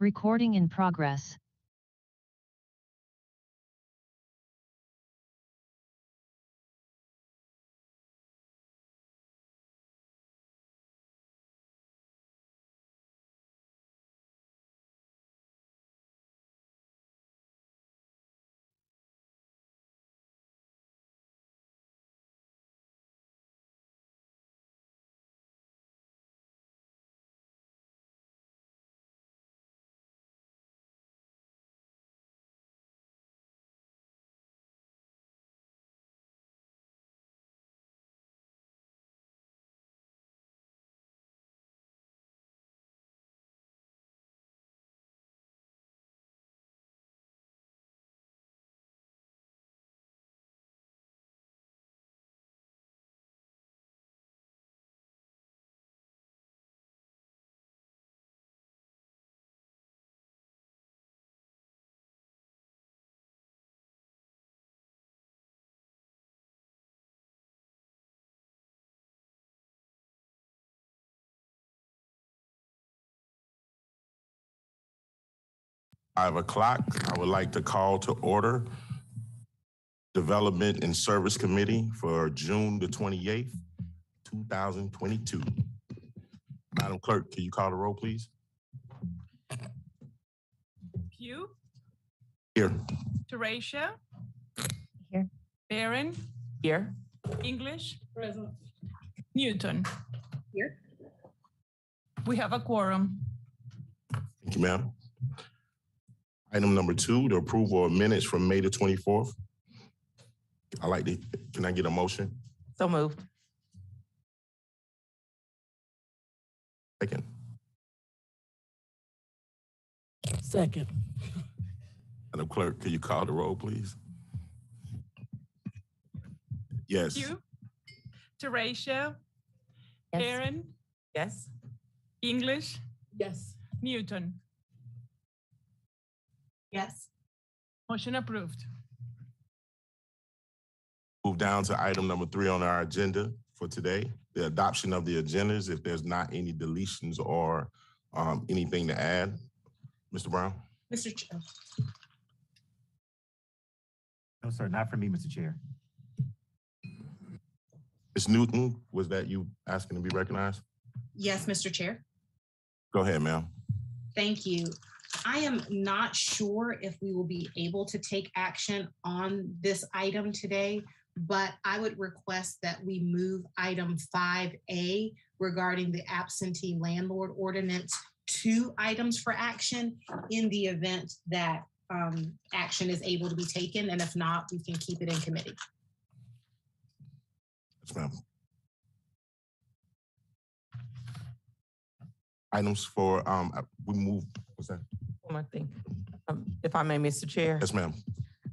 Recording in progress. o'clock, I would like to call to order Development and Service Committee for June the 28th, 2022. Madam Clerk, can you call the roll, please? Pugh? Here. Teresia? Here. Barron? Here. English? Present. Newton? Here. We have a quorum. Thank you, ma'am. Item number 2, the approval of minutes from May the 24th. Can I get a motion? So moved. Second. Second. Madam Clerk, can you call the roll, please? Yes. Pugh? Teresia? Yes. Barron? Yes. English? Yes. Newton? Yes. Motion approved. Move down to item number 3 on our agenda for today, the adoption of the agendas. If there's not any deletions or anything to add, Mr. Brown? Mr. Chair. No, sir, not for me, Mr. Chair. Ms. Newton, was that you asking to be recognized? Yes, Mr. Chair. Go ahead, ma'am. Thank you. I am not sure if we will be able to take action on this item today, but I would request that we move item 5A regarding the absentee landlord ordinance to items for action in the event that action is able to be taken. And if not, we can keep it in committee. Yes, ma'am. Items for, we move, what's that? One more thing. If I may, Mr. Chair. Yes, ma'am.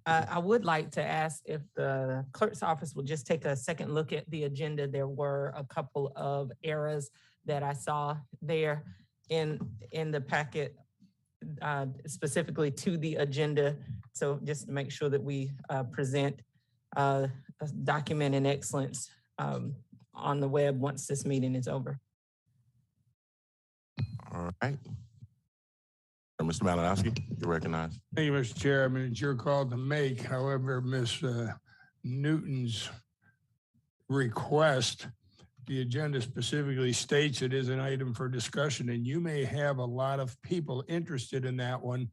I would like to ask if the clerk's office will just take a second look at the agenda. There were a couple of errors that I saw there in the packet, specifically to the agenda. So just to make sure that we present a document in excellence on the web once this meeting is over. All right. Mr. Malinowski, you're recognized. Thank you, Mr. Chair. I mean, it's your call to make. However, Ms. Newton's request, the agenda specifically states it is an item for discussion, and you may have a lot of people interested in that one,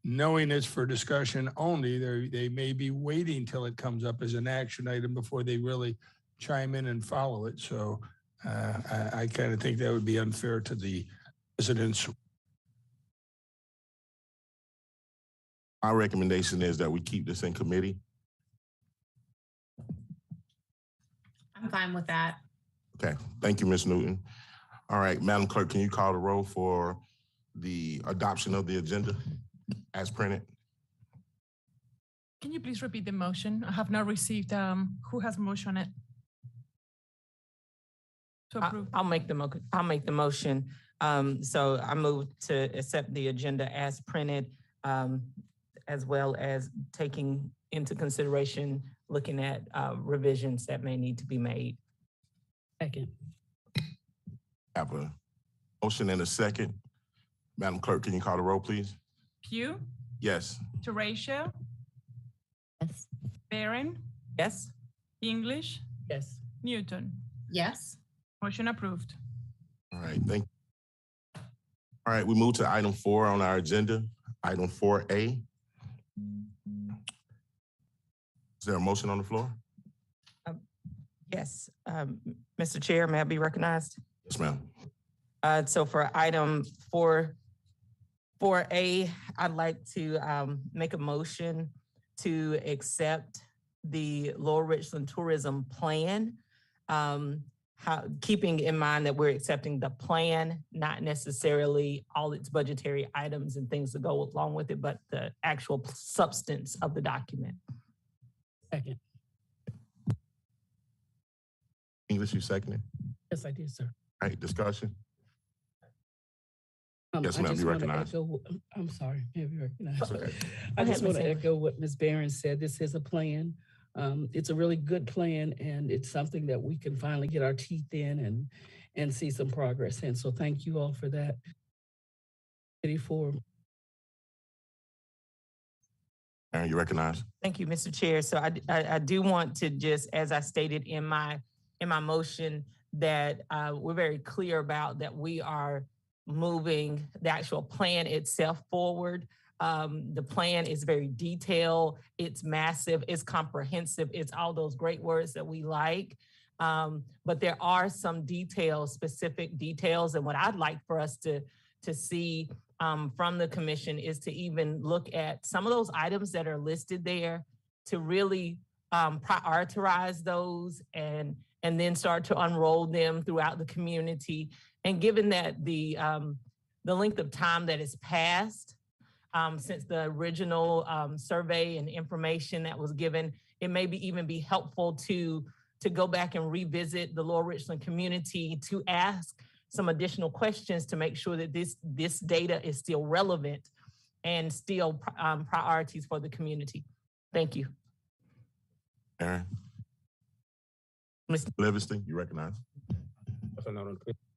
knowing it's for discussion only. They may be waiting till it comes up as an action item before they really chime in and follow it. So I kind of think that would be unfair to the residents. Our recommendation is that we keep this in committee. I'm fine with that. Okay, thank you, Ms. Newton. All right, Madam Clerk, can you call the roll for the adoption of the agenda as printed? Can you please repeat the motion? I have not received, who has motioned it? To approve. I'll make the motion. So I move to accept the agenda as printed, as well as taking into consideration, looking at revisions that may need to be made. Second. Have a motion and a second. Madam Clerk, can you call the roll, please? Pugh, Yes. Teratio, Yes. Barron, Yes? English, Yes. Newton. Yes. Motion approved. All right, thank you. All right, we move to item 4 on our agenda, item 4A. Is there a motion on the floor? Yes. Mr. Chair, may I be recognized? Yes, ma'am. So for item 4A, I'd like to make a motion to accept the Lower Richland Tourism Plan. Keeping in mind that we're accepting the plan, not necessarily all its budgetary items and things that go along with it, but the actual substance of the document. Second. English, you seconded? Yes, I did, sir. All right, discussion? Yes, I ma'am, just you wanna recognized. I'm sorry, may I be recognized? That's okay. I Go just ahead, want Ms. to English. echo what Ms. Barron said. This is a plan. It's a really good plan, and it's something that we can finally get our teeth in and see some progress in. So thank you all for that. Ready for Aaron, you recognize? Thank you, Mr. Chair. So I do want to just, as I stated in my motion, that we're very clear about that we are moving the actual plan itself forward. The plan is very detailed, it's massive, it's comprehensive, it's all those great words that we like. But there are some details, specific details, and what I'd like for us to see from the commission is to even look at some of those items that are listed there, to really prioritize those and then start to unroll them throughout the community. And given that the length of time that has passed since the original survey and information that was given, it may even be helpful to go back and revisit the Lower Richland community to ask some additional questions to make sure that this data is still relevant and still priorities for the community. Thank you. Aaron? Mr. Livingston, you recognize?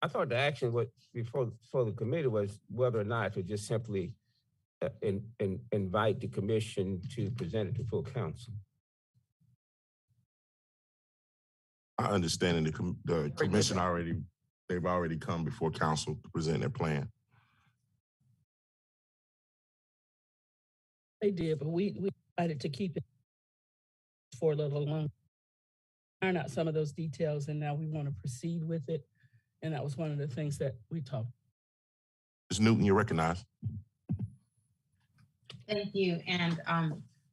I thought the action before the committee was whether or not to just simply invite the commission to present it to full council. I understand the commission they've already come before council to present their plan. they did, but we decided to keep it for a little longer. Iron out some of those details, and now we want to proceed with it. And that was one of the things that we talked. Ms. Newton, you recognize? Thank you. And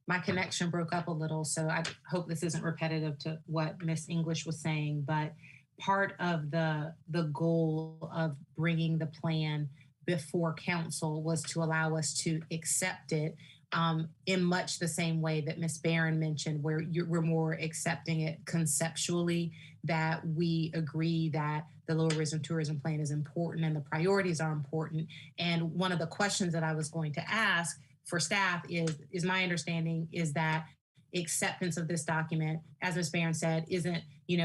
my connection broke up a little, so I hope this isn't repetitive to what Ms. English was saying, but part of the goal of bringing the plan before council was to allow us to accept it in much the same way that Ms. Barron mentioned, where we're more accepting it conceptually, that we agree that the Lower Richland Tourism Plan is important and the priorities are important. And one of the questions that I was going to ask for staff is my understanding is that acceptance of this document, as Ms. Barron said, isn't,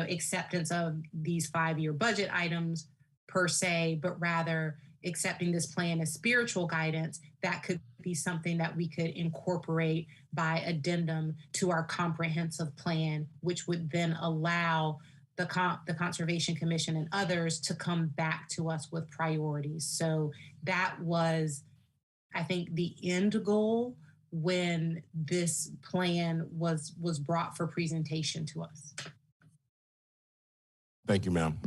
acceptance of these 5-year budget items per se, but rather accepting this plan as spiritual guidance that could be something that we could incorporate by addendum to our comprehensive plan, which would then allow the Conservation Commission and others to come back to us with priorities. So that was, I think, the end goal when this plan was brought for presentation to us. Thank you, ma'am.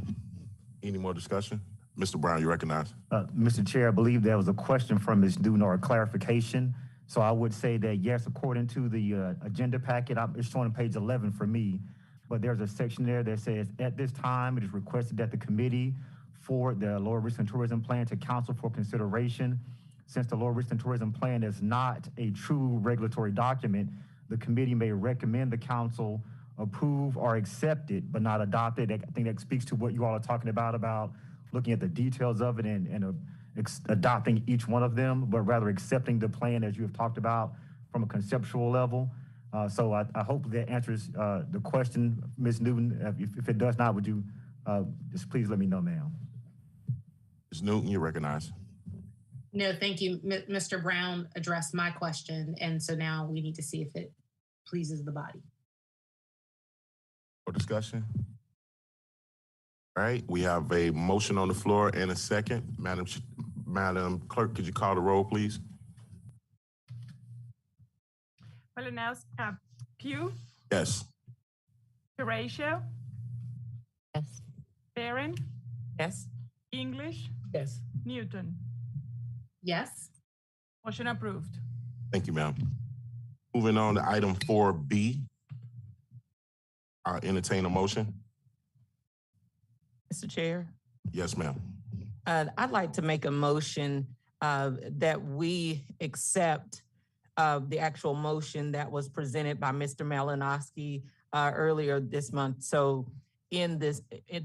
Any more discussion? Mr. Brown, you recognize? Mr. Chair, I believe there was a question from Ms. Newton or a clarification. So I would say that yes, according to the agenda packet, it's showing on page 11 for me, but there's a section there that says, at this time, it is requested that the committee for the Lower Richland Tourism Plan to council for consideration. Since the Lower Richland Tourism Plan is not a true regulatory document, the committee may recommend the council approve or accept it, but not adopt it. I think that speaks to what you all are talking about looking at the details of it and adopting each one of them, but rather accepting the plan as you have talked about from a conceptual level. So I hope that answers the question, Ms. Newton. If it does not, would you just please let me know, ma'am? Ms. Newton, you recognize? No, thank you. Mr. Brown addressed my question, and so now we need to see if it pleases the body. For discussion? All right, we have a motion on the floor and a second. Madam Clerk, could you call the roll, please? Malinowski, Pugh, Yes. Horatio, Yes. Barron, Yes. English, Yes. Newton. Yes. Motion approved. Thank you, ma'am. Moving on to item 4B. I'll entertain a motion. Mr. Chair. Yes, ma'am. I'd like to make a motion that we accept the actual motion that was presented by Mr. Malinowski earlier this month. So in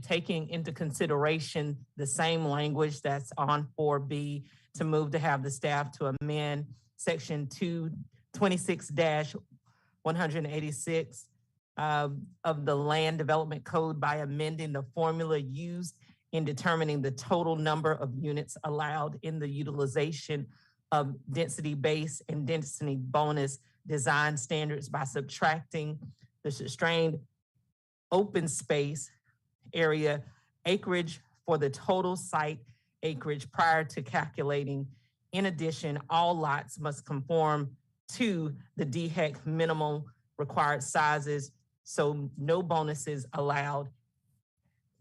taking into consideration the same language that's on 4B, to move to have the staff to amend section 226-186 of the Land Development Code by amending the formula used in determining the total number of units allowed in the utilization of density-based and density bonus design standards by subtracting the constrained open space area acreage for the total site acreage prior to calculating. In addition, all lots must conform to the DHEC minimum required sizes, so no bonuses allowed.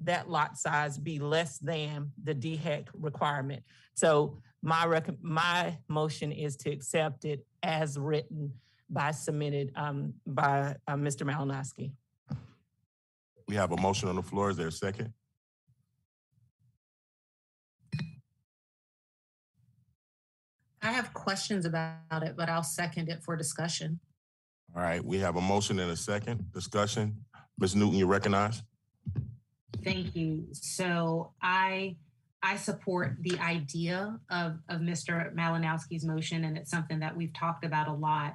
That lot size be less than the DHEC requirement. So my motion is to accept it as written submitted by Mr. Malinowski. We have a motion on the floor. Is there a second? I have questions about it, but I'll second it for discussion. All right, we have a motion and a second. Discussion. Ms. Newton, you recognize? Thank you. So I support the idea of Mr. Malinowski's motion, and it's something that we've talked about a lot.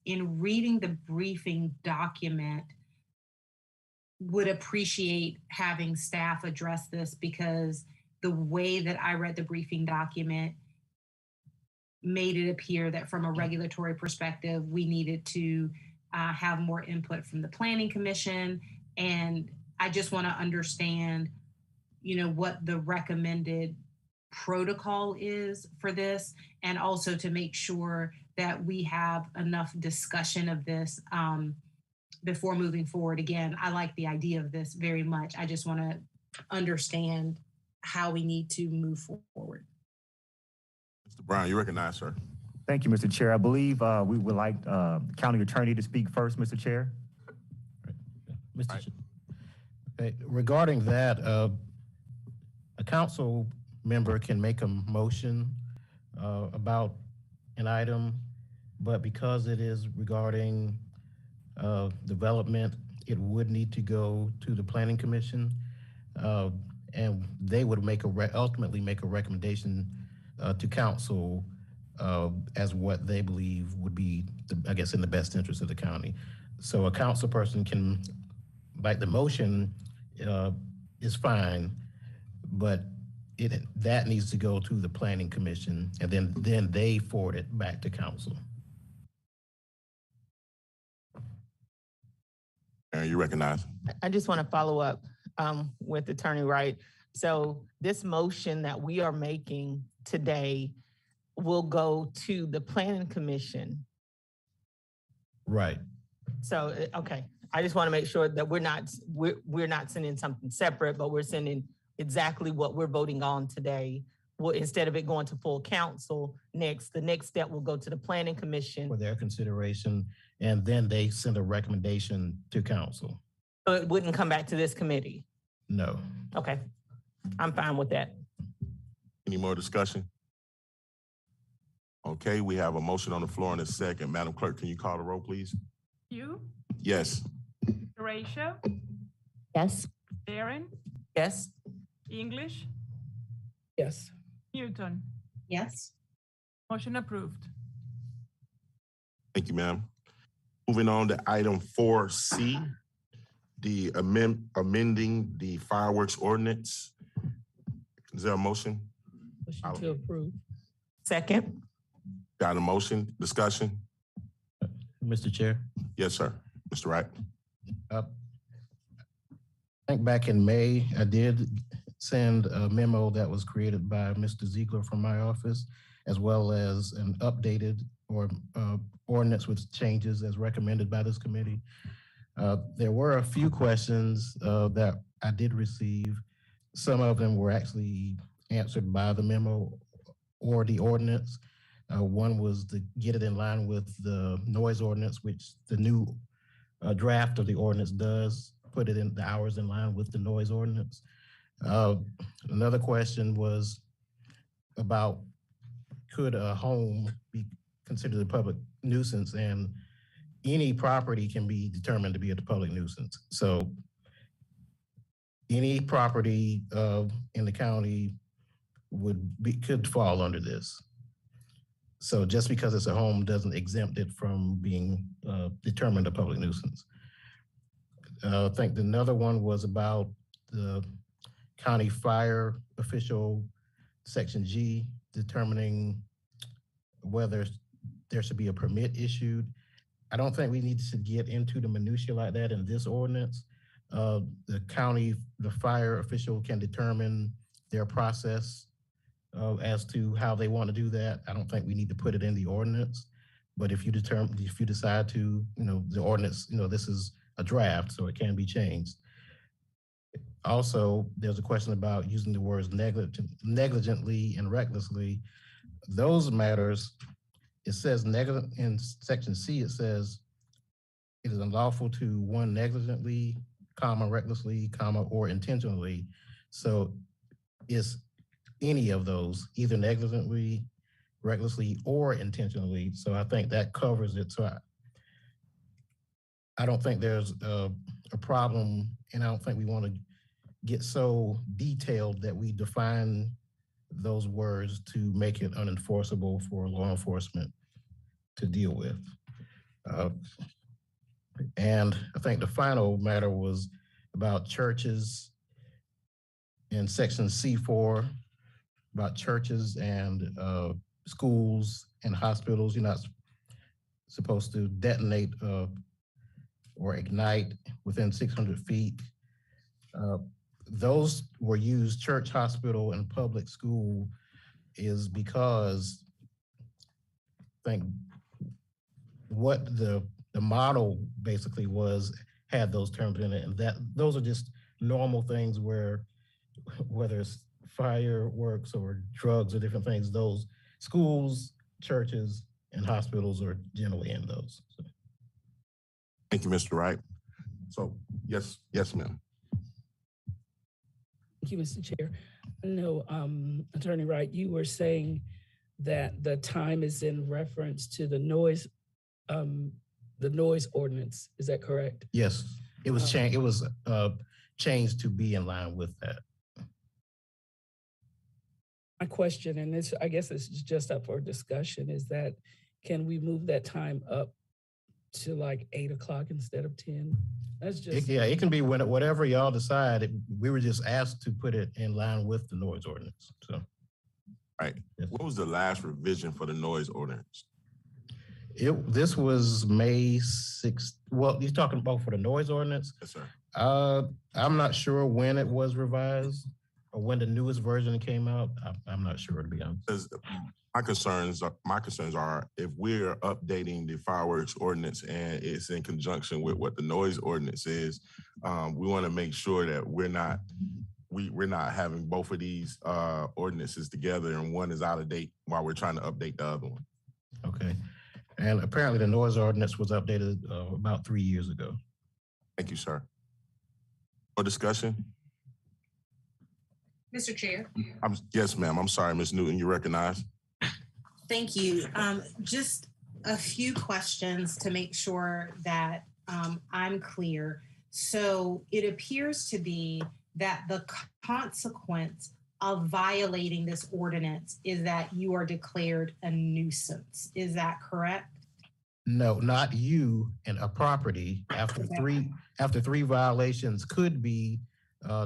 In reading the briefing document, would appreciate having staff address this, because the way that I read the briefing document made it appear that from a regulatory perspective, we needed to have more input from the Planning Commission. And I just want to understand, what the recommended protocol is for this, and also to make sure that we have enough discussion of this before moving forward. Again, I like the idea of this very much. I just want to understand how we need to move forward. Mr. Brown, you recognize, sir. Thank you, Mr. Chair. I believe we would like County Attorney to speak first, Mr. Chair. Mr. Right. Regarding that, a council member can make a motion about an item, but because it is regarding development, it would need to go to the Planning Commission, and they would ultimately make a recommendation to council as what they believe would be, in the best interest of the county. So a council person can, the motion is fine, but that needs to go to the Planning Commission, and then they forward it back to council. Aaron, you recognize? I just want to follow up with Attorney Wright. So this motion that we are making today will go to the Planning Commission. Right. So, okay. I just want to make sure that we're not sending something separate, but we're sending exactly what we're voting on today. Well, instead of it going to full council the next step will go to the Planning Commission For their consideration, and then they send a recommendation to council. So it wouldn't come back to this committee. No. Okay. I'm fine with that. Any more discussion? Okay, we have a motion on the floor in a second. Madam Clerk, can you call the roll, please? Pugh, Yes. Horatio, Yes. Barron, Yes. English, Yes. Newton. Yes. Motion approved. Thank you, ma'am. Moving on to item 4C, the amending the fireworks ordinance. Is there a motion? Motion to approve. Second. Got a motion, discussion? Mr. Chair. Yes, sir. Mr. Wright. I think back in May, I did send a memo that was created by Mr. Ziegler from my office, as well as an updated or ordinance with changes as recommended by this committee. There were a few questions that I did receive. Some of them were actually answered by the memo or the ordinance. One was to get it in line with the noise ordinance, which the new draft of the ordinance does put it in the hours in line with the noise ordinance. Another question was about could a home be considered a public nuisance, and any property can be determined to be a public nuisance. So any property in the county could fall under this. So just because it's a home doesn't exempt it from being determined a public nuisance. I think another one was about the county fire official, section G, determining whether there should be a permit issued. I don't think we need to get into the minutia like that in this ordinance. The county, the fire official can determine their process as to how they want to do that. I don't think we need to put it in the ordinance, but if you decide to, the ordinance, this is a draft, so it can be changed. Also, there's a question about using the words negligently and recklessly. Those matters, it says in section C, it says it is unlawful to one negligently, recklessly, or intentionally. So it's any of those, either negligently, recklessly, or intentionally. So I think that covers it. So I don't think there's a problem, and I don't think we want to get so detailed that we define those words to make it unenforceable for law enforcement to deal with. And I think the final matter was about churches in section C4, about churches and schools and hospitals. You're not supposed to detonate or ignite within 600 feet. Those were used, church, hospital, and public school, is because I think what the model basically had those terms in it, and that those are just normal things where, whether it's fireworks or drugs or different things, those schools, churches, and hospitals are generally in those. So. Thank you, Mr. Wright. So yes, ma'am. Thank you, Mr. Chair. No, Attorney Wright, you were saying that the time is in reference to the noise ordinance. Is that correct? Yes, it was changed. It was changed to be in line with that. My question, and this, I guess this is just up for discussion, is that can we move that time up to like 8 o'clock instead of 10? That's just it can be whatever y'all decide. We were just asked to put it in line with the noise ordinance. So, right. Yes. What was the last revision for the noise ordinance? This was May 6th. Well, you're talking about for the noise ordinance? Yes, sir. I'm not sure when it was revised or when the newest version came out. I'm not sure, to be honest. My concerns are if we're updating the fireworks ordinance and it's in conjunction with what the noise ordinance is, we want to make sure that we're not having both of these ordinances together and one is out of date while we're trying to update the other one. Okay. And apparently the noise ordinance was updated about 3 years ago. Thank you, sir. For discussion? Mr. Chair. Yes, ma'am. I'm sorry, Ms. Newton, you recognize? Thank you. Just a few questions to make sure that I'm clear. So it appears to be that the consequence of violating this ordinance is that you are declared a nuisance. Is that correct? No, not you, and a property after three violations could be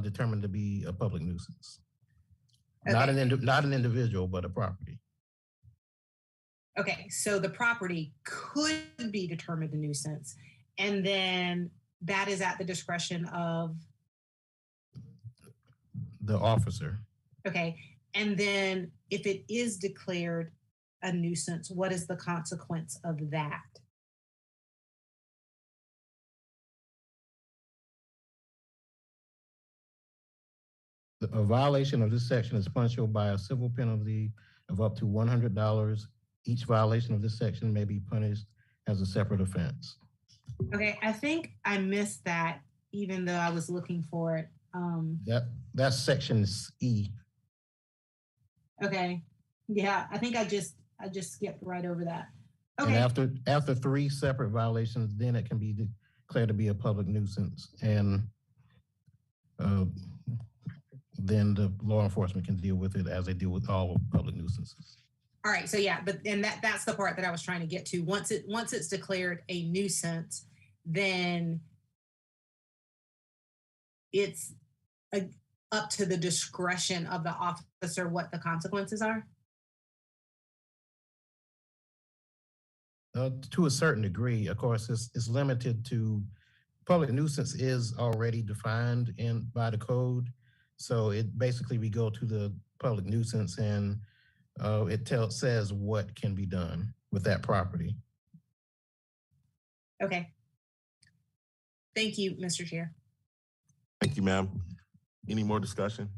determined to be a public nuisance. Not Okay. not an individual, but a property. Okay, so the property could be determined a nuisance, and then that is at the discretion of, The officer. okay, and then if it is declared a nuisance, what is the consequence of that? A violation of this section is punishable by a civil penalty of up to $100. Each violation of this section may be punished as a separate offense. Okay, I think I missed that even though I was looking for it. That's section E. Okay, yeah, I think I just skipped right over that. And Okay, after 3 separate violations, then it can be declared to be a public nuisance, and then the law enforcement can deal with it as they deal with all public nuisances. all right, so yeah, but and that's the part that I was trying to get to. Once it's declared a nuisance, then it's up to the discretion of the officer what the consequences are. To a certain degree, of course, it's limited to public nuisance is already defined by the code. So it basically, we go to the public nuisance and it says what can be done with that property. Okay. Thank you, Mr. Chair. Thank you, ma'am. Any more discussion?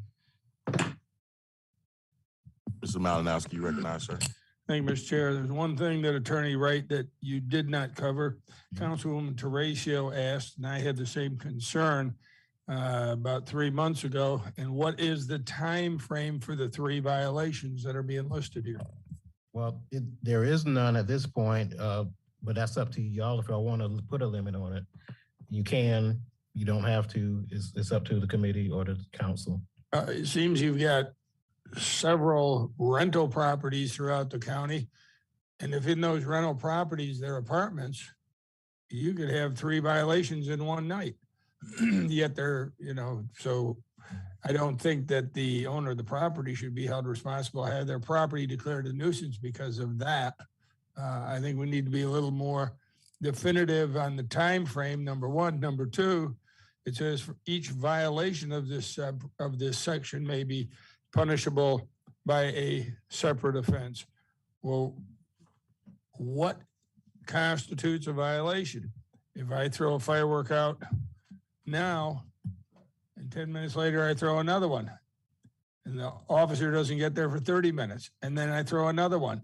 Mr. Malinowski, you recognize, sir. Thank you, Mr. Chair. There's one thing that Attorney Wright that you did not cover. Councilwoman Terratio asked, and I had the same concern about 3 months ago. And what is the time frame for the 3 violations that are being listed here? Well, there is none at this point, but that's up to y'all. If y'all want to put a limit on it, you can. You don't have to. It's up to the committee or the council. It seems you've got several rental properties throughout the county. And if in those rental properties, they're apartments, you could have 3 violations in one night. Yet they're, so I don't think that the owner of the property should be held responsible, have their property declared a nuisance because of that. I think we need to be a little more definitive on the time frame, number one. Number two, it says for each violation of this section may be punishable by a separate offense. Well, what constitutes a violation? If I throw a firework out now, and 10 minutes later I throw another one, and the officer doesn't get there for 30 minutes, and then I throw another one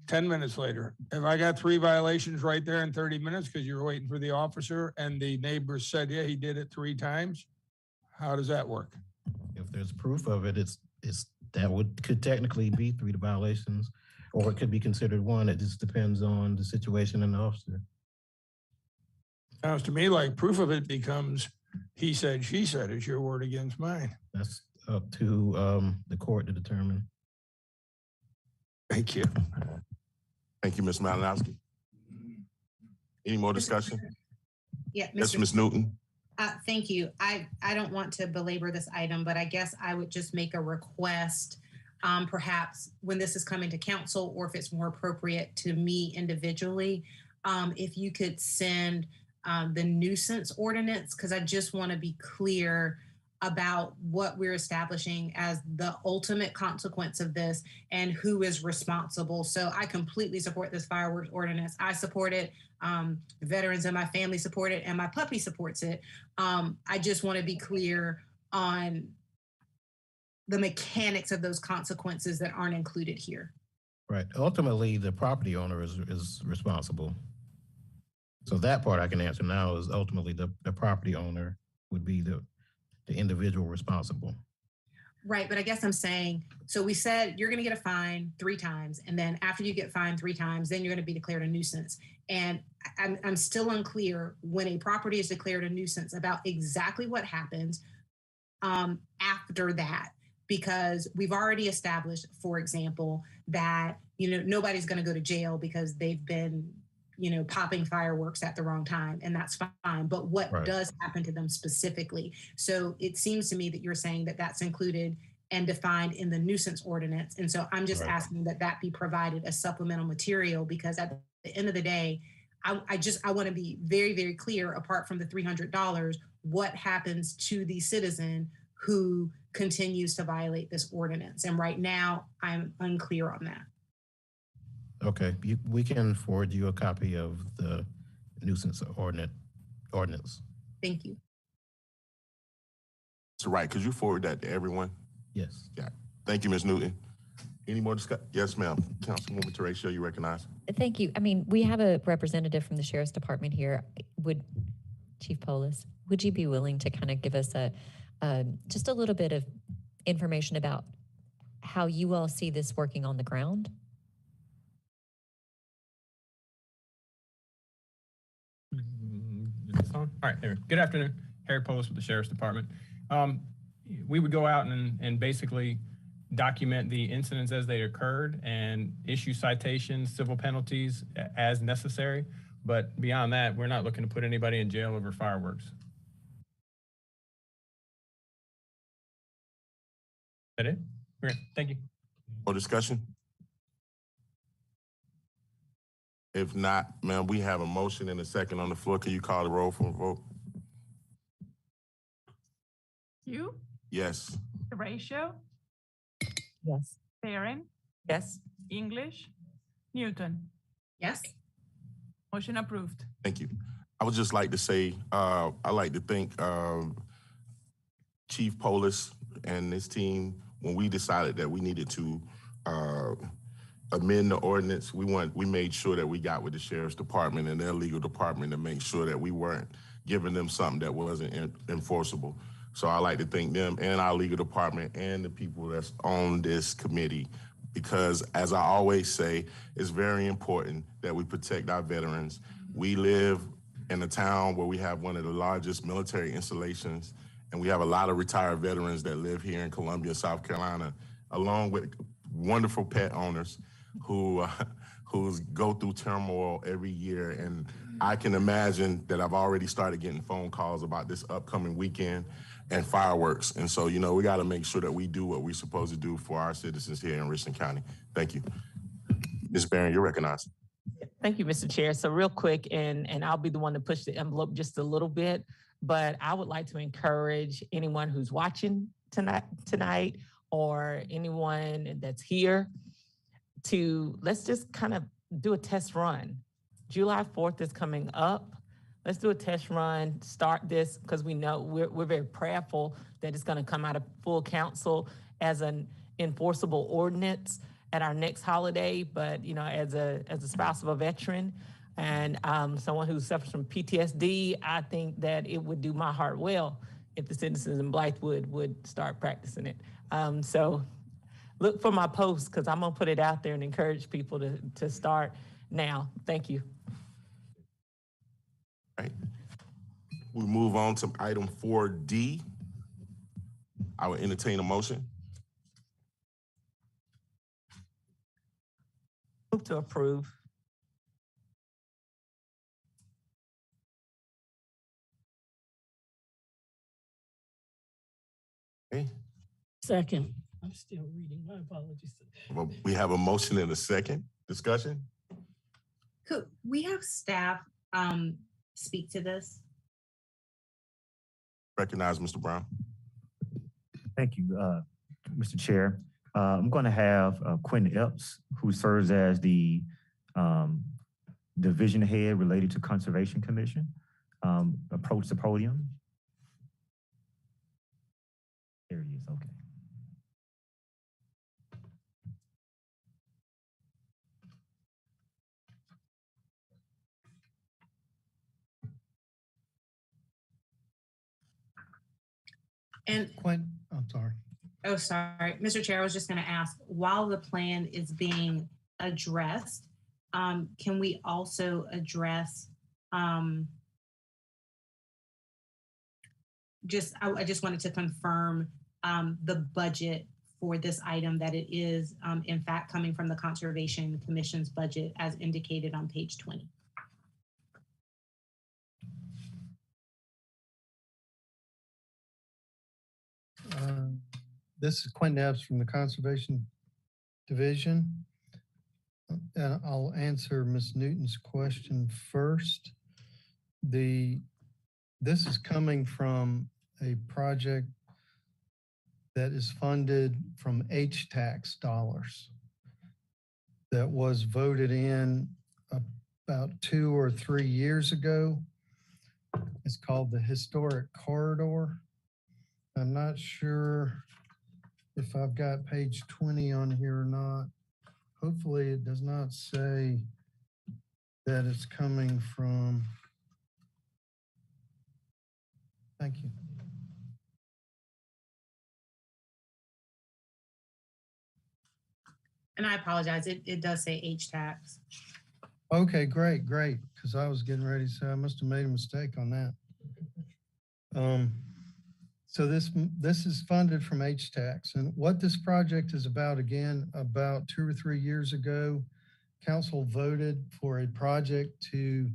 10 minutes later. Have I got 3 violations right there in 30 minutes because you're waiting for the officer and the neighbors said, yeah, he did it 3 times? How does that work? If there's proof of it, could technically be 3 violations, or it could be considered 1. It just depends on the situation and the officer. Sounds to me like proof of it becomes he said, she said. It's your word against mine. That's up to the court to determine. Thank you. Thank you, Ms. Malinowski. Any more discussion? Yeah, Yes, Ms. Newton. Thank you. I don't want to belabor this item, but I guess I would just make a request, perhaps when this is coming to council, or if it's more appropriate to me individually, if you could send the nuisance ordinance, because I just want to be clear about what we're establishing as the ultimate consequence of this and who is responsible. So I completely support this fireworks ordinance. I support it. The veterans in my family support it, and my puppy supports it. I just want to be clear on the mechanics of those consequences that aren't included here. Right. Ultimately, the property owner is responsible. So that part I can answer now is ultimately the property owner would be the individual responsible. Right, but I guess I'm saying, so we said you're going to get a fine 3 times, and then after you get fined 3 times, then you're going to be declared a nuisance. And I'm still unclear when a property is declared a nuisance about exactly what happens after that, because we've already established, for example, that nobody's going to go to jail because they've been popping fireworks at the wrong time, and that's fine. But what does happen to them specifically? So it seems to me that you're saying that that's included and defined in the nuisance ordinance. And so I'm just Right. asking that that be provided as supplemental material, because at the end of the day, I want to be very, very clear, apart from the $300, what happens to the citizen who continues to violate this ordinance. And right now, I'm unclear on that. Okay, we can forward you a copy of the nuisance ordinance. Thank you. So, right, could you forward that to everyone? Yes. Yeah. Thank you, Ms. Newton. Any more discussion? Yes, ma'am. Councilwoman Teresa, you recognize? Thank you. I mean, we have a representative from the Sheriff's Department here. Chief Polis, would you be willing to kind of give us just a little bit of information about how you all see this working on the ground? Is this on? All right, there. Good afternoon. Harry Polis with the Sheriff's Department. We would go out and basically document the incidents as they occurred and issue citations, civil penalties as necessary. But beyond that, we're not looking to put anybody in jail over fireworks. Is that it? Okay, thank you. More discussion? If not, ma'am, we have a motion and a second on the floor. Can you call the roll for a vote? You, Yes. Ratio, Yes. Barron, Yes. English, Newton. Yes. Motion approved. Thank you. I would just like to say, I'd like to thank Chief Polis and his team. When we decided that we needed to amend the ordinance, we made sure that we got with the Sheriff's Department and their legal department to make sure that we weren't giving them something that wasn't enforceable. So I like to thank them and our legal department and the people that's on this committee, because as I always say, it's very important that we protect our veterans. We live in a town where we have one of the largest military installations, and we have a lot of retired veterans that live here in Columbia, South Carolina, along with wonderful pet owners who go through turmoil every year. And I can imagine that I've already started getting phone calls about this upcoming weekend and fireworks. And so, you know, we got to make sure that we do what we're supposed to do for our citizens here in Richland County. Thank you. Ms. Barron, you're recognized. Thank you, Mr. Chair. So real quick, and I'll be the one to push the envelope just a little bit, but I would like to encourage anyone who's watching tonight or anyone that's here to, let's just kind of do a test run. July 4th is coming up. Let's do a test run, start this, because we know we're very prayerful that it's going to come out of full council as an enforceable ordinance at our next holiday. But, you know, as a spouse of a veteran and someone who suffers from PTSD, I think that it would do my heart well if the citizens in Blythewood would start practicing it. So look for my post, because I'm going to put it out there and encourage people to start now. Thank you. Right. We move on to item 4D. I will entertain a motion. Move to approve. Okay. Second. I'm still reading. My apologies. Well, we have a motion and a second. Discussion? Could we have staff speak to this? Recognize Mr. Brown. Thank you, Mr. Chair. I'm going to have Quentin Epps, who serves as the division head related to Conservation Commission, approach the podium. There he is, okay. And Quinn, I'm sorry. oh, sorry, Mr. Chair, I was just going to ask, while the plan is being addressed, can we also address I just wanted to confirm the budget for this item, that it is in fact coming from the Conservation Commission's budget as indicated on page 20. This is Quentin Epps from the Conservation Division. And I'll answer Ms. Newton's question first. This is coming from a project that is funded from H-tax dollars that was voted in about 2 or 3 years ago. It's called the Historic Corridor. I'm not sure if I've got page 20 on here or not. Hopefully it does not say that it's coming from. Thank you. And I apologize, it does say H-tax. Okay, great, because I was getting ready to say I must have made a mistake on that. So this is funded from H-tax, and what this project is about, again, about 2 or 3 years ago, council voted for a project to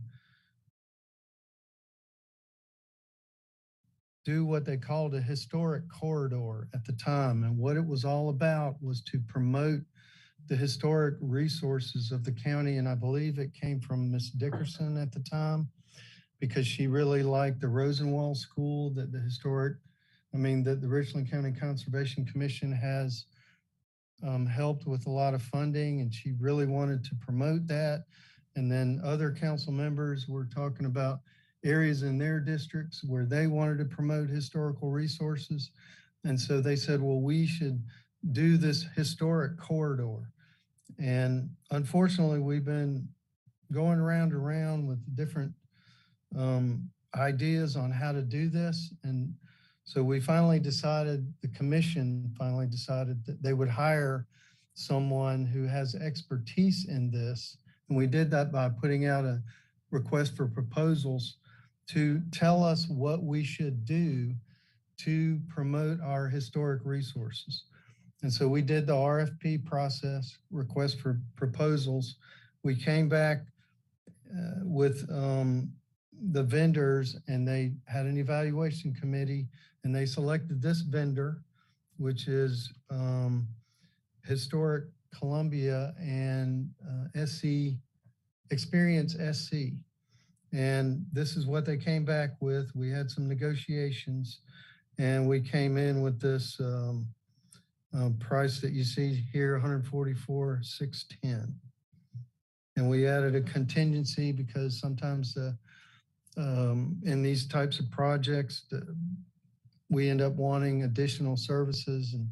do what they called a historic corridor at the time. And what it was all about was to promote the historic resources of the county. And I believe it came from Miss Dickerson at the time, because she really liked the Rosenwald School that the Richland County Conservation Commission has helped with a lot of funding, and she really wanted to promote that. And then other council members were talking about areas in their districts where they wanted to promote historical resources. And so they said, well, we should do this historic corridor. And unfortunately, we've been going around with different ideas on how to do this. And so we finally decided, the commission finally decided that they would hire someone who has expertise in this. And we did that by putting out a request for proposals to tell us what we should do to promote our historic resources. And so we did the RFP process, request for proposals. We came back with the vendors, and they had an evaluation committee, and they selected this vendor, which is Historic Columbia and SC, Experience SC. And this is what they came back with. We had some negotiations, and we came in with this price that you see here, $144,610. And we added a contingency because sometimes in these types of projects, we end up wanting additional services. And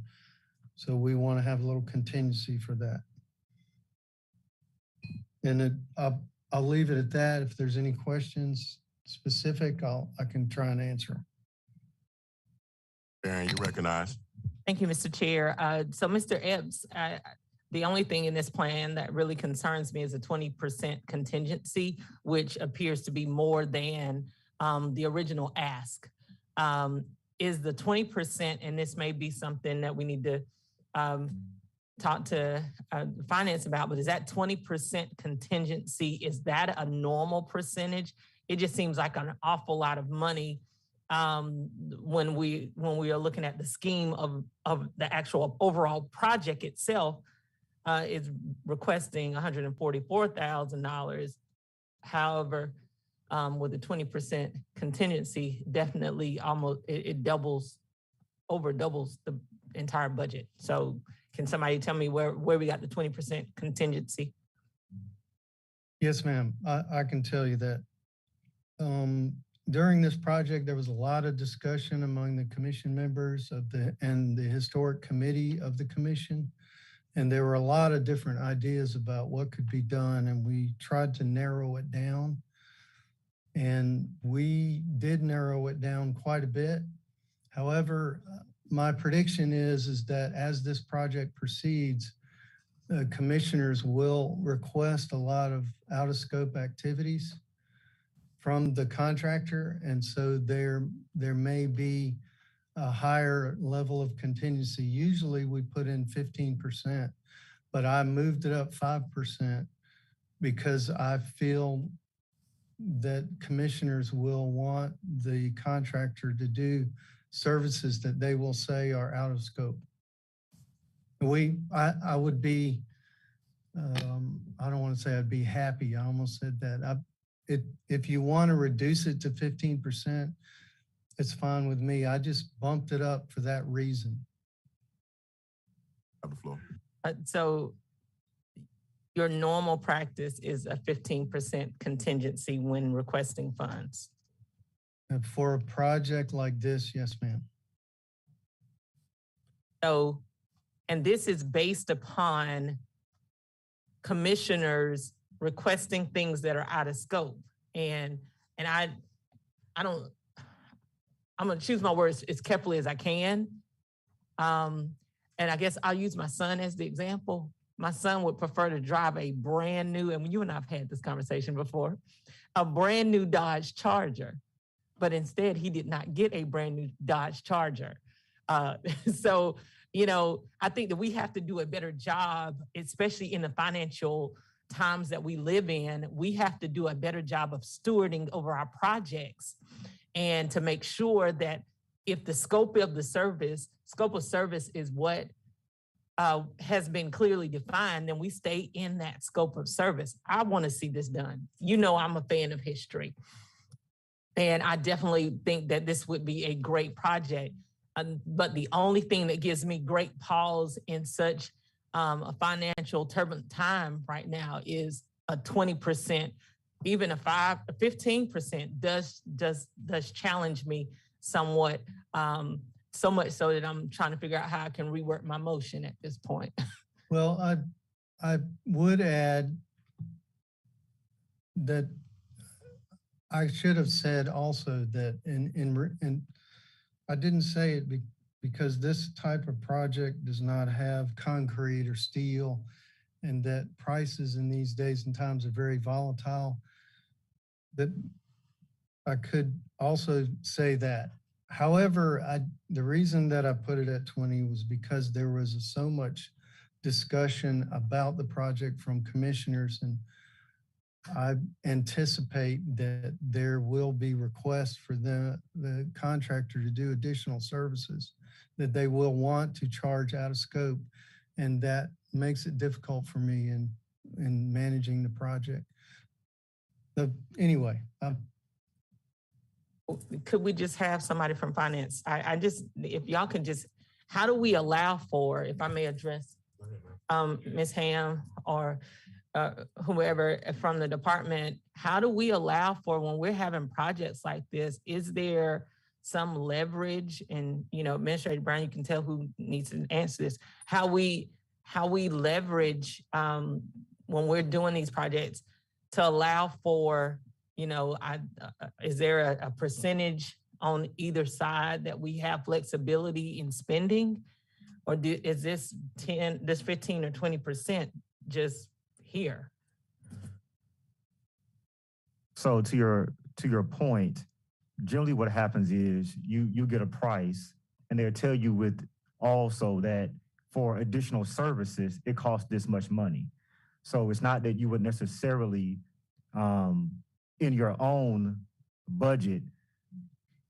so we want to have a little contingency for that. And I'll leave it at that. If there's any questions specific, I can try and answer them. Aaron, you recognize. Thank you, Mr. Chair. So Mr. Epps, the only thing in this plan that really concerns me is a 20% contingency, which appears to be more than the original ask. Is the 20%, and this may be something that we need to talk to finance about, but is that 20% contingency, is that a normal percentage? It just seems like an awful lot of money when we are looking at the scheme of the actual overall project itself. Is requesting $144,000. However, with the 20% contingency, definitely almost it over doubles the entire budget. So can somebody tell me where we got the 20% contingency? Yes, ma'am. I can tell you that. During this project, there was a lot of discussion among the commission members and the historic committee of the commission. And there were a lot of different ideas about what could be done, and we tried to narrow it down. And we did narrow it down quite a bit. However, my prediction is that as this project proceeds, commissioners will request a lot of out-of-scope activities from the contractor. And so there may be a higher level of contingency. Usually we put in 15%, but I moved it up 5% because I feel that commissioners will want the contractor to do services that they will say are out of scope. I would be, I don't want to say I'd be happy. I almost said that. If you want to reduce it to 15%, it's fine with me. I just bumped it up for that reason. Have the floor. So your normal practice is a 15% contingency when requesting funds. And for a project like this, yes, ma'am. So, and this is based upon commissioners requesting things that are out of scope. And I'm gonna choose my words as carefully as I can. And I guess I'll use my son as the example. My son would prefer to drive a brand new, and you and I've had this conversation before, a brand new Dodge Charger, but instead he did not get a brand new Dodge Charger. So, you know, I think that we have to do a better job, especially in the financial times that we live in. We have to do a better job of stewarding over our projects and to make sure that if the scope of service is what has been clearly defined, then we stay in that scope of service. I want to see this done. You know, I'm a fan of history. And I definitely think that this would be a great project. But the only thing that gives me great pause in such a financial turbulent time right now is a 20%, even a 15% does challenge me somewhat. So much so that I'm trying to figure out how I can rework my motion at this point. Well, I would add that I should have said also that in I didn't say it because this type of project does not have concrete or steel, and that prices in these days and times are very volatile. That I could also say that. However, the reason that I put it at 20 was because there was so much discussion about the project from commissioners, and I anticipate that there will be requests for the contractor to do additional services that they will want to charge out of scope, and that makes it difficult for me in managing the project. Anyway, could we just have somebody from finance? I just, if y'all can just, how do we allow for, if I may address Ms. Ham or whoever from the department, how do we allow for when we're having projects like this? Is there some leverage? And, you know, Administrator Brown, you can tell who needs to answer this, how we leverage when we're doing these projects to allow for, you know, is there a percentage on either side that we have flexibility in spending? Or is this 15 or 20% just here? So to your point, generally what happens is you get a price and they'll tell you with also that for additional services, it costs this much money. So it's not that you would necessarily in your own budget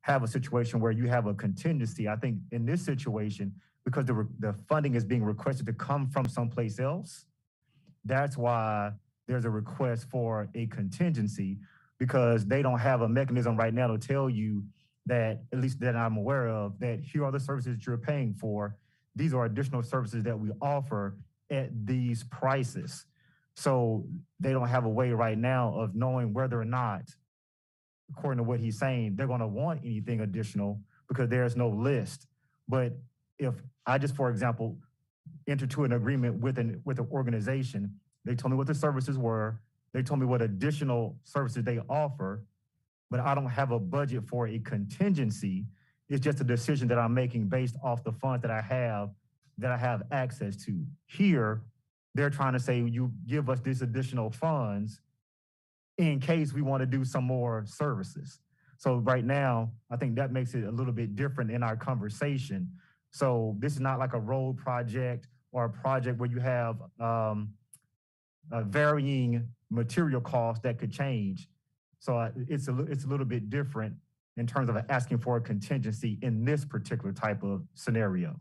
have a situation where you have a contingency. I think in this situation, because the funding is being requested to come from someplace else, that's why there's a request for a contingency, because they don't have a mechanism right now to tell you that, at least that I'm aware of, that here are the services you're paying for. These are additional services that we offer at these prices. So they don't have a way right now of knowing whether or not, according to what he's saying, they're going to want anything additional because there's no list. But if I just, for example, enter to an agreement with an organization, they told me what the services were, they told me what additional services they offer, but I don't have a budget for a contingency. It's just a decision that I'm making based off the funds that I have access to. Here, they're trying to say, you give us this additional funds in case we want to do some more services. So right now, I think that makes it a little bit different in our conversation. So this is not like a road project or a project where you have varying material costs that could change. So it's a little bit different in terms of asking for a contingency in this particular type of scenario.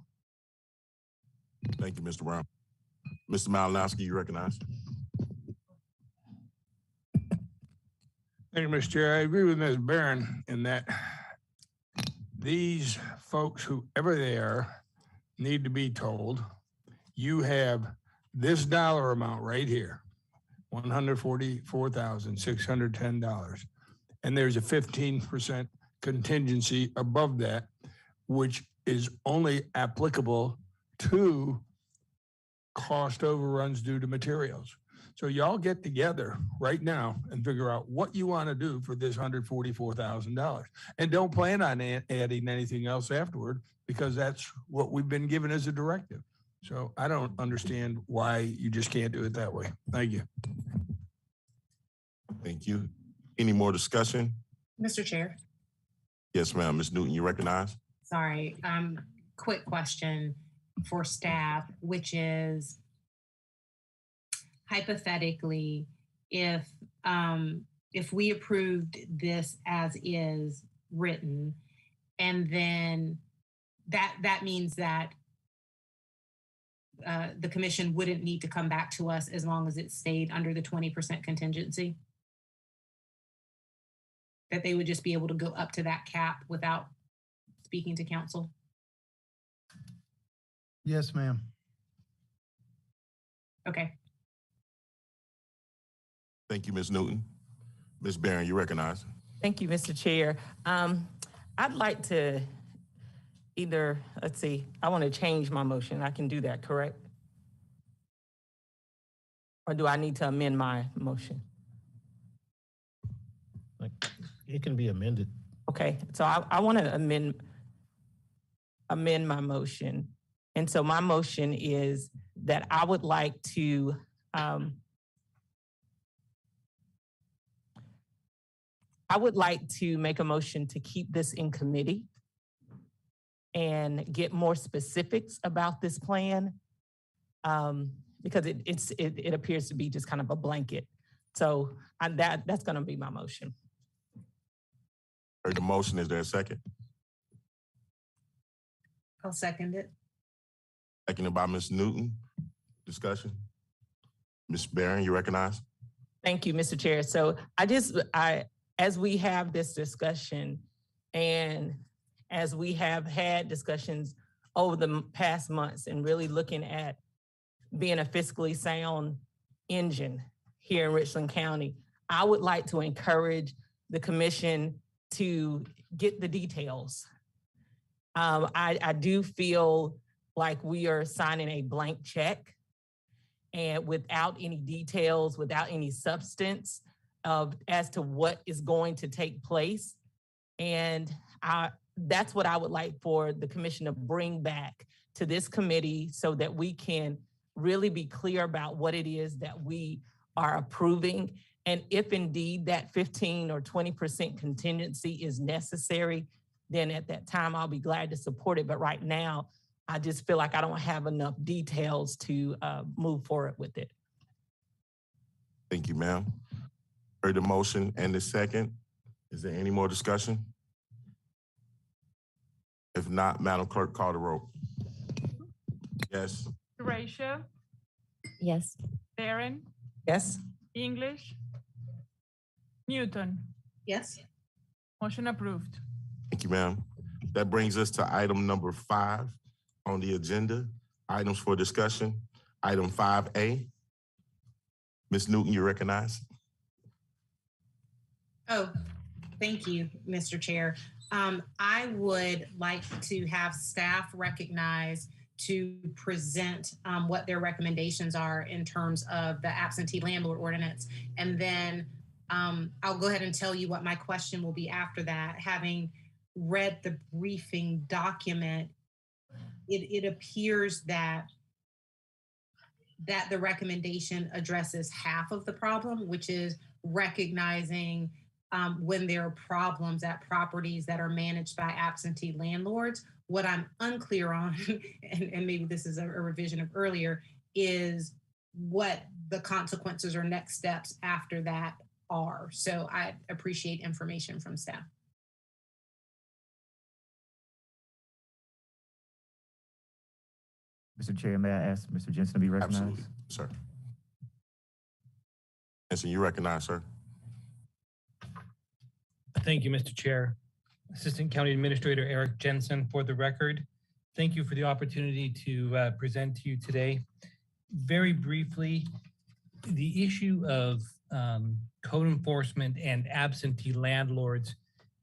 Thank you, Mr. Brown. Mr. Malinowski, you recognize? Thank you, Mr. Chair. I agree with Ms. Barron in that these folks, whoever they are, need to be told, you have this dollar amount right here, $144,610. And there's a 15% contingency above that, which is only applicable to cost overruns due to materials. So y'all get together right now and figure out what you want to do for this $144,000. And don't plan on adding anything else afterward, because that's what we've been given as a directive. So I don't understand why you just can't do it that way. Thank you. Thank you. Any more discussion? Mr. Chair, Yes, ma'am. Ms. Newton, you recognize? sorry, quick question for staff, which is hypothetically, if we approved this as is written, and then that means that the commission wouldn't need to come back to us as long as it stayed under the 20% contingency? That they would just be able to go up to that cap without speaking to council? Yes, ma'am. Okay. Thank you, Ms. Newton. Ms. Barron, you recognize? Thank you, Mr. Chair. I'd like to either, let's see, I want to change my motion. I can do that, correct? Or do I need to amend my motion? It can be amended. Okay, so I want to amend my motion. And so my motion is that I would like to make a motion to keep this in committee and get more specifics about this plan, because it appears to be just kind of a blanket. So that's going to be my motion. Heard the motion. Is there a second? I'll second it. Seconded by Ms. Newton. Discussion. Ms. Barron, you recognize? Thank you, Mr. Chair. So as we have this discussion, and as we have had discussions over the past months and really looking at being a fiscally sound engine here in Richland County, I would like to encourage the commission to get the details. I do feel like we are signing a blank check, and without any details, without any substance as to what is going to take place. And that's what I would like for the commission to bring back to this committee so that we can really be clear about what it is that we are approving. And if indeed that 15 or 20% contingency is necessary, then at that time, I'll be glad to support it. But right now, I just feel like I don't have enough details to move forward with it. Thank you, ma'am. Heard the motion and the second. Is there any more discussion? If not, Madam Clerk, call the roll. Yes. Ratio, Yes. Barron, Yes? English, Newton. Yes. Motion approved. Thank you, ma'am. That brings us to item number 5 on the agenda. Items for discussion. Item 5A. Ms. Newton, you recognize? Oh, thank you, Mr. Chair. I would like to have staff recognize to present what their recommendations are in terms of the absentee landlord ordinance. And then I'll go ahead and tell you what my question will be after that. Having read the briefing document, it appears that the recommendation addresses half of the problem, which is recognizing when there are problems at properties that are managed by absentee landlords. What I'm unclear on, and maybe this is a revision of earlier, is what the consequences or next steps after that are. So I appreciate information from staff. Mr. Chair, may I ask Mr. Jensen to be recognized? Absolutely, sir. Jensen, you recognize, sir. Thank you, Mr. Chair. Assistant County Administrator Eric Jensen for the record. Thank you for the opportunity to present to you today. Very briefly, the issue of code enforcement and absentee landlords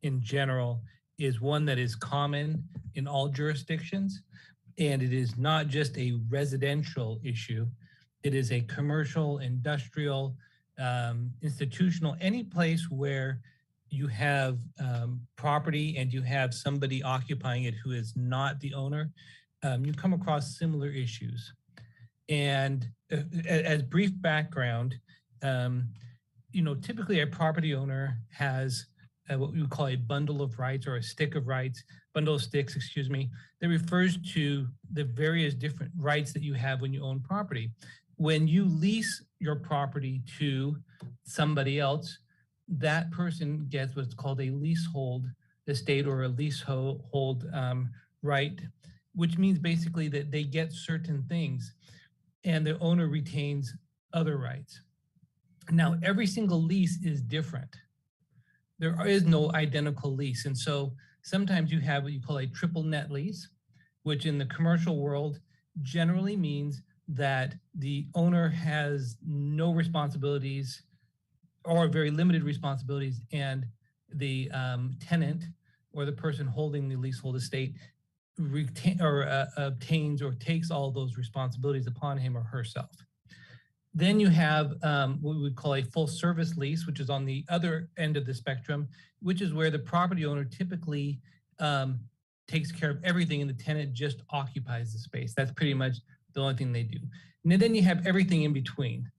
in general is one that is common in all jurisdictions. And it is not just a residential issue. It is a commercial, industrial, institutional, any place where you have property and you have somebody occupying it who is not the owner, you come across similar issues. And as brief background, typically a property owner has what we would call a bundle of rights or a stick of rights, bundle of sticks, excuse me, that refers to the various different rights that you have when you own property. When you lease your property to somebody else, that person gets what's called a leasehold estate or a leasehold right, which means basically that they get certain things and the owner retains other rights. Now, every single lease is different. There is no identical lease. And so sometimes you have what you call a triple net lease, which in the commercial world generally means that the owner has no responsibilities or very limited responsibilities, and the tenant or the person holding the leasehold estate obtains or takes all those responsibilities upon him or herself. Then you have what we would call a full service lease, which is on the other end of the spectrum, which is where the property owner typically takes care of everything and the tenant just occupies the space. That's pretty much the only thing they do. And then you have everything in between.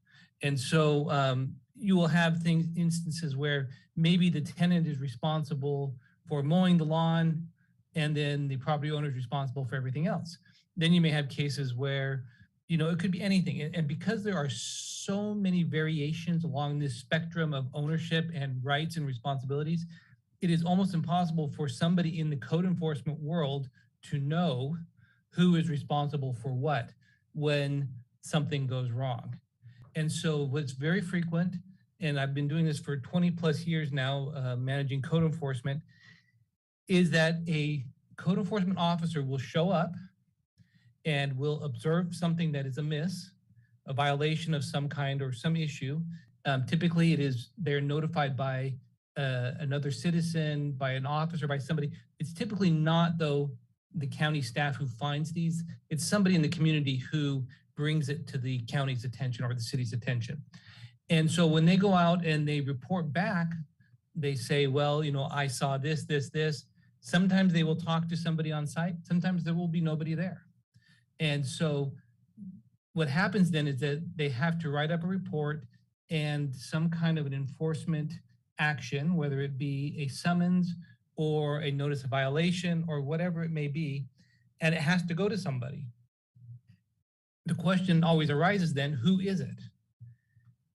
And so you will have instances where maybe the tenant is responsible for mowing the lawn and then the property owner is responsible for everything else. Then you may have cases where it could be anything. And because there are so many variations along this spectrum of ownership and rights and responsibilities, it is almost impossible for somebody in the code enforcement world to know who is responsible for what when something goes wrong. And so what's very frequent, and I've been doing this for 20 plus years now, managing code enforcement, is that a code enforcement officer will show up and will observe something that is amiss, a violation of some kind or some issue. Typically they're notified by another citizen, by an officer, by somebody. It's typically not though the county staff who finds these, it's somebody in the community who brings it to the county's attention or the city's attention. And so when they go out and they report back, they say, well, I saw this, this, this. Sometimes they will talk to somebody on site. Sometimes there will be nobody there. And so what happens then is that they have to write up a report and some kind of an enforcement action, whether it be a summons or a notice of violation or whatever it may be, and it has to go to somebody. The question always arises then, who is it?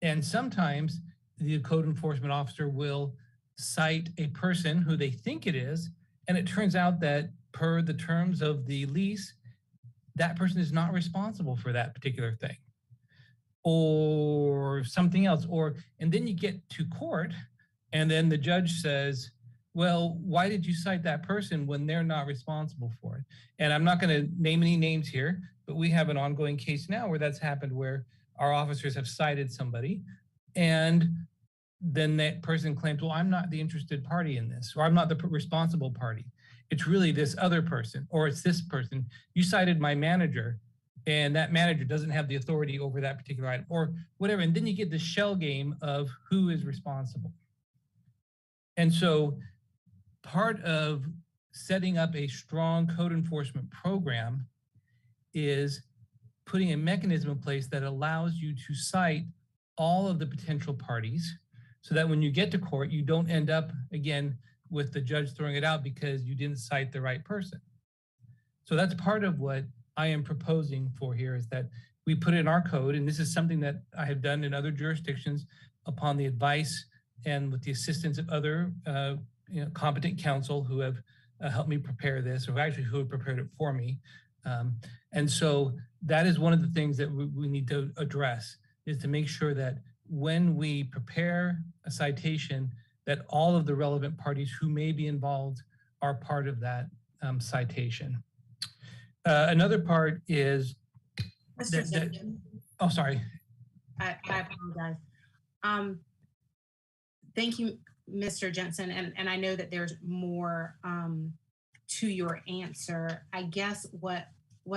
And sometimes the code enforcement officer will cite a person who they think it is, and it turns out that per the terms of the lease, that person is not responsible for that particular thing or something else. And then you get to court and then the judge says, well, why did you cite that person when they're not responsible for it? And I'm not going to name any names here, but we have an ongoing case now where that's happened, where our officers have cited somebody and then that person claims, well, I'm not the interested party in this, or I'm not the responsible party. It's really this other person, or it's this person. You cited my manager, and that manager doesn't have the authority over that particular item, or whatever. And then you get this shell game of who is responsible. And so part of setting up a strong code enforcement program is putting a mechanism in place that allows you to cite all of the potential parties so that when you get to court, you don't end up, again, with the judge throwing it out because you didn't cite the right person. So that's part of what I am proposing for here, is that we put in our code, and this is something that I have done in other jurisdictions upon the advice and with the assistance of other competent counsel who have helped me prepare this, or actually who have prepared it for me. And so that is one of the things that we need to address, is to make sure that when we prepare a citation, that all of the relevant parties who may be involved are part of that citation. Another part is Mr. Jensen, oh, sorry. I apologize. Thank you, Mr. Jensen. And I know that there's more to your answer. I guess what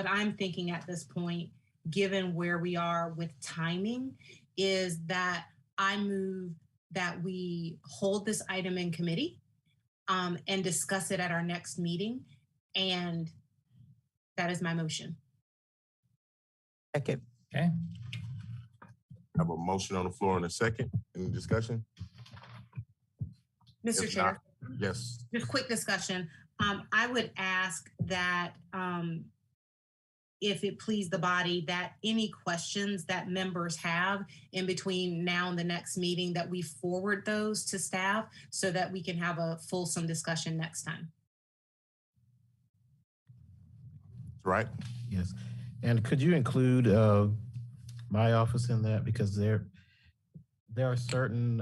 I'm thinking at this point, given where we are with timing, is that I move that we hold this item in committee and discuss it at our next meeting. And that is my motion. Second. Okay. I have a motion on the floor in a second. Any discussion? Mr. If Chair, not, yes. just quick discussion. I would ask that if it please the body, that any questions that members have in between now and the next meeting, that we forward those to staff so that we can have a fulsome discussion next time. Right. Yes. And could you include my office in that? Because there are certain,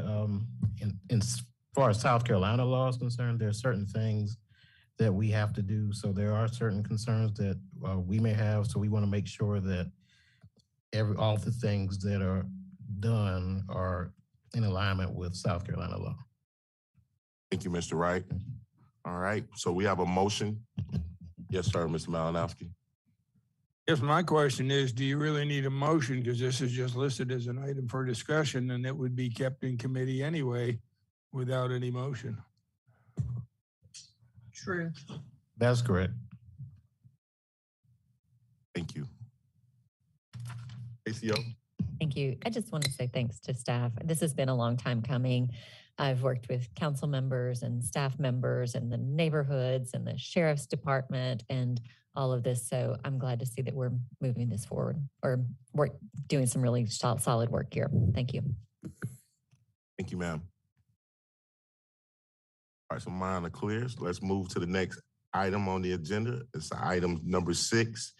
as far as South Carolina law is concerned, there are certain things that we have to do. So there are certain concerns that we may have. So we want to make sure that all the things that are done are in alignment with South Carolina law. Thank you, Mr. Wright. All right. So we have a motion. Yes, sir, Mr. Malinowski. Yes, my question is, do you really need a motion? Because this is just listed as an item for discussion and it would be kept in committee anyway without any motion. True. That's correct. Thank you. ACO. Thank you. I just want to say thanks to staff. This has been a long time coming. I've worked with council members and staff members and the neighborhoods and the sheriff's department and all of this. So I'm glad to see that we're moving this forward, or we're doing some really solid work here. Thank you. Thank you, ma'am. All right, so mine are clear. So let's move to the next item on the agenda. It's item number 6,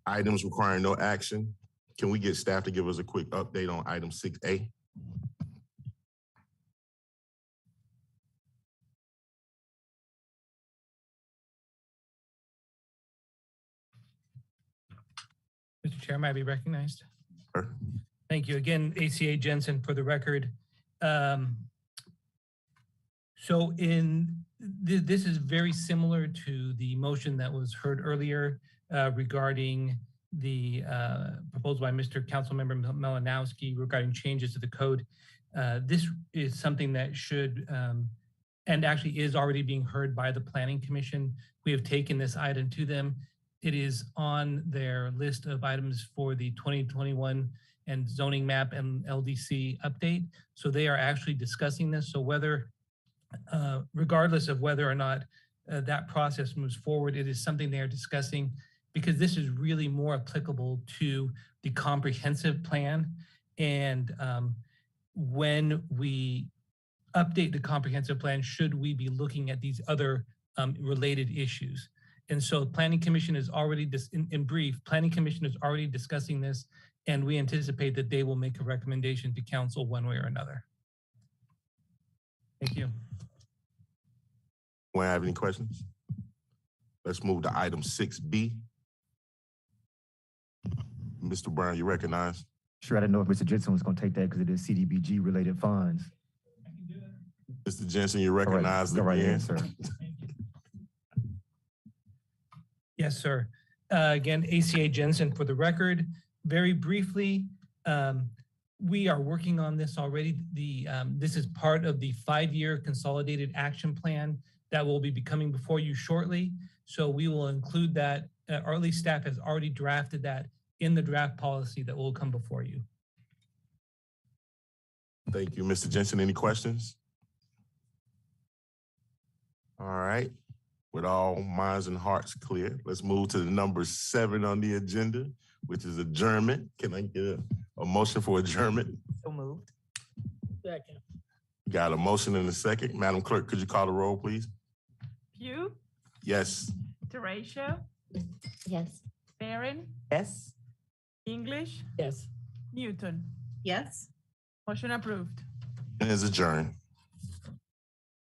items requiring no action. Can we get staff to give us a quick update on item 6A? Mr. Chair, may I be recognized? Sure. Thank you. Again, ACA Jensen for the record. So this is very similar to the motion that was heard earlier regarding the proposal by Mr. Councilmember Malinowski regarding changes to the code. This is something that should, and actually is already being heard by the Planning Commission. We have taken this item to them. It is on their list of items for the 2021 and zoning map and LDC update. So they are actually discussing this. So whether, regardless of whether or not that process moves forward, it is something they are discussing, because this is really more applicable to the comprehensive plan. And when we update the comprehensive plan, should we be looking at these other related issues? And so Planning Commission is already, in brief, Planning Commission is already discussing this, and we anticipate that they will make a recommendation to council one way or another. Thank you. Want to have any questions? Let's move to item 6B. Mr. Brown, you recognize? Sure, I didn't know if Mr. Jensen was going to take that because it is CDBG related funds. Mr. Jensen, you recognize Go right again? ahead, sir. Yes, sir. Again, ACA Jensen for the record. Very briefly, we are working on this already. This is part of the 5-year consolidated action plan that will be coming before you shortly. So we will include that, or at least staff has already drafted that in the draft policy that will come before you. Thank you, Mr. Jensen. Any questions? All right. With all minds and hearts clear, let's move to the number 7 on the agenda, which is adjournment. Can I get a motion for adjournment? So moved. Second. Got a motion and a second. Madam Clerk, could you call the roll, please? Pugh, Yes. Derecho, Yes. Barron, Yes. English, Yes. Newton. Yes. Motion approved. And is adjourned.